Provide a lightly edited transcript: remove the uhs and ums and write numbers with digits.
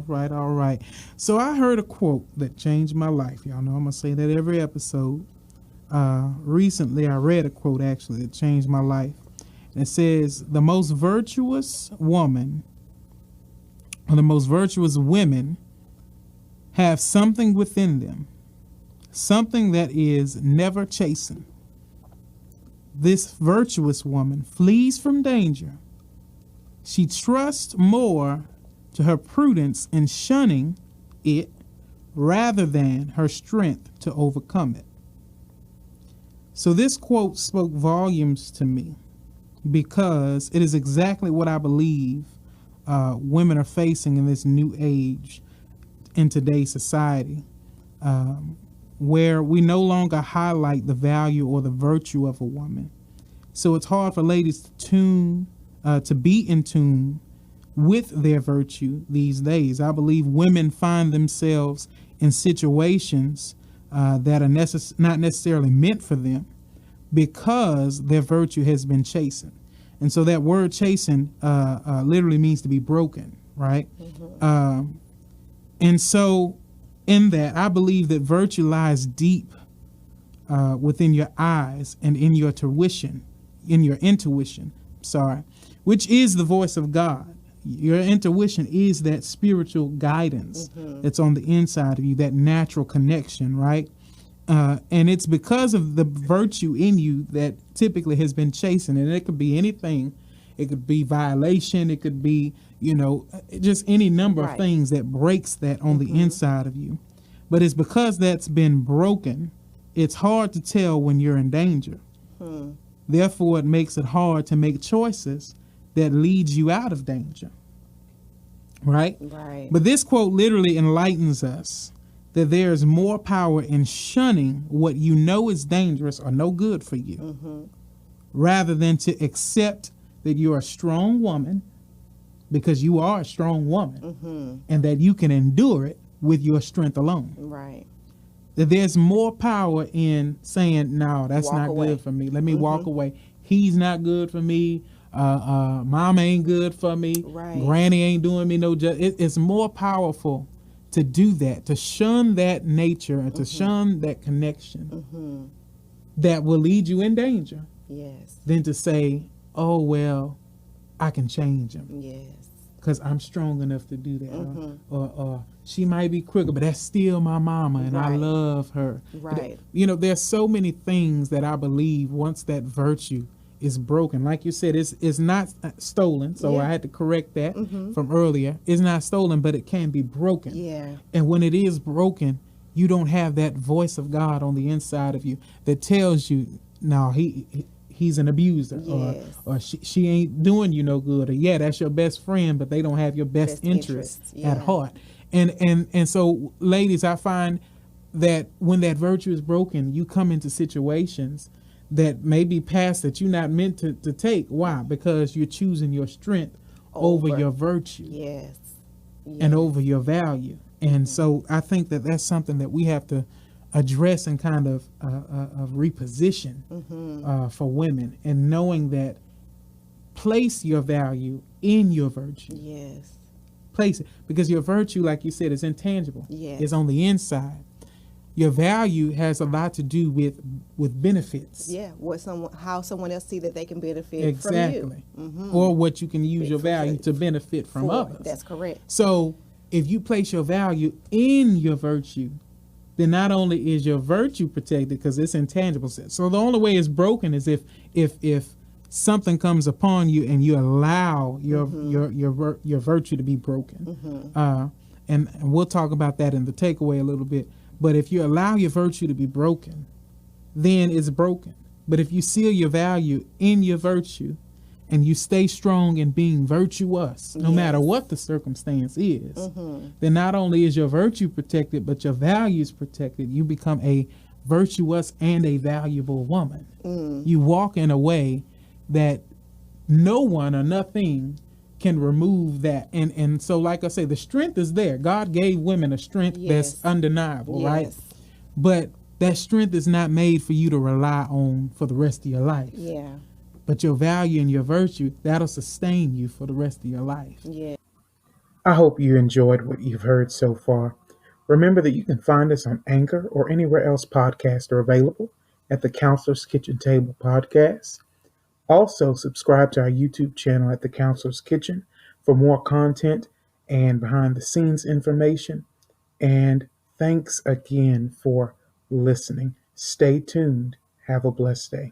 right, all right. So I heard a quote that changed my life. Y'all know I'm going to say that every episode. Recently, I read a quote, actually, that changed my life. And it says, the most virtuous woman, or the most virtuous women, have something within them, something that is never chastened. This virtuous woman flees from danger. She trusts more to her prudence in shunning it rather than her strength to overcome it. So this quote spoke volumes to me because it is exactly what I believe women are facing in this new age in today's society, where we no longer highlight the value or the virtue of a woman. So it's hard for ladies to be in tune with their virtue these days. I believe women find themselves in situations that are not necessarily meant for them because their virtue has been chastened. And so that word chastened literally means to be broken, right? Mm-hmm. And so in that, I believe that virtue lies deep within your eyes and in your intuition, which is the voice of God. Your intuition is that spiritual guidance that's on the inside of you, that natural connection, right? And it's because of the virtue in you that typically has been chastened. And it could be anything. It could be violation. It could be, just any number of things that breaks that on the inside of you. But it's because that's been broken, it's hard to tell when you're in danger. Therefore, it makes it hard to make choices that leads you out of danger. Right? Right. But this quote literally enlightens us that there is more power in shunning what you know is dangerous or no good for you, rather than to accept that you're a strong woman, because you are a strong woman, and that you can endure it with your strength alone. Right. That there's more power in saying, no, that's Walk not away. good for me. Let me walk away. He's not good for me. Mama ain't good for me. Right. Granny ain't doing me no justice. It's more powerful to do that, to shun that nature and to shun that connection that will lead you in danger, Yes. than to say, oh, well, I can change him Yes. because I'm strong enough to do that. Or she might be crooked, but that's still my mama and I Right. love her. Right. There's so many things that I believe once that virtue is broken, like you said, it's not stolen. So Yeah. I had to correct that from earlier. It's not stolen, but it can be broken. Yeah. And when it is broken, you don't have that voice of God on the inside of you that tells you, no, he's an abuser, Yes. or she ain't doing you no good, or yeah, that's your best friend, but they don't have your best interests Yeah. at heart. And so, ladies, I find that when that virtue is broken, you come into situations that may be paths that you're not meant to take. Why? Because you're choosing your strength over your virtue Yes. and over your value. And so I think that that's something that we have to address and kind of reposition for women, and knowing that place your value in your virtue. Yes. Place it, because your virtue, like you said, is intangible. Yes. It's on the inside. Your value has a lot to do with benefits. Yeah. How someone else see that they can benefit Exactly. from you. Or what you can use your For- value to benefit from others. That's correct. So if you place your value in your virtue, then not only is your virtue protected because it's intangible. So the only way it's broken is if something comes upon you and you allow your virtue to be broken. And we'll talk about that in the takeaway a little bit. But if you allow your virtue to be broken, then it's broken. But if you seal your value in your virtue and you stay strong in being virtuous, no matter what the circumstance is, then not only is your virtue protected, but your value is protected. You become a virtuous and a valuable woman. You walk in a way that no one or nothing can remove that. And so, like I say, the strength is there. God gave women a strength that's undeniable, right? But that strength is not made for you to rely on for the rest of your life. Yeah. But your value and your virtue, that'll sustain you for the rest of your life. Yeah. I hope you enjoyed what you've heard so far. Remember that you can find us on Anchor or anywhere else podcasts are available at the Counselor's Kitchen Table Podcast. Also, subscribe to our YouTube channel at the Counselor's Kitchen for more content and behind the scenes information. And thanks again for listening. Stay tuned. Have a blessed day.